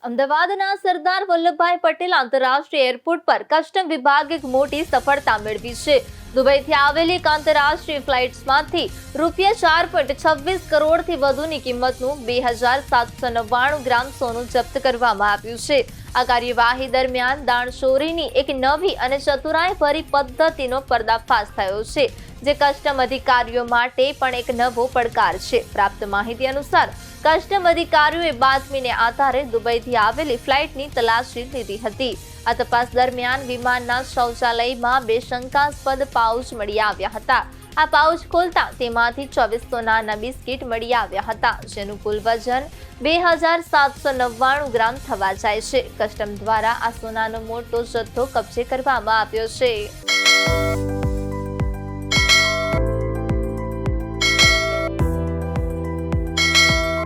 અમદાવાદના સરદાર વલ્લભભાઈ પટેલ આંતરરાષ્ટ્રીય એરપોર્ટ પર કસ્ટમ વિભાગે એક મોટી સફળતા મેળવી છે। દુબઈથી આવેલી એક આંતરરાષ્ટ્રીય ફ્લાઇટ્સમાંથી ₹4.26 કરોડથી વધુની કિંમતનું 2799 ગ્રામ સોનું જપ્ત કરવામાં આવ્યું છે। આ કાર્યવાહી દરમિયાન દાણચોરીની એક નવી અને ચતુરાઈભરી પદ્ધતિનો પર્દાફાશ થયો છે, જે કસ્ટમ અધિકારીઓ માટે પણ એક નવો પડકાર છે। પ્રાપ્ત માહિતી અનુસાર કસ્ટમ અધિકારીઓએ બાતમીને આધારે દુબઈથી આવેલી ફ્લાઇટની તલાશી લીધી હતી। આ તપાસ દરમિયાન વિમાનના શૌચાલયમાં 2 શંકાસ્પદ પાઉચ મળી આવ્યા હતા। આ પાઉચ ખોલતા તેમાંથી 24 સોનાના બિસ્કિટ મળી આવ્યા હતા, જેનું કુલ વજન 2799 ગ્રામ થવા જાય છે। કસ્ટમ દ્વારા આ સોનાનો મોટો જથ્થો કબજે કરવામાં આવ્યો છે।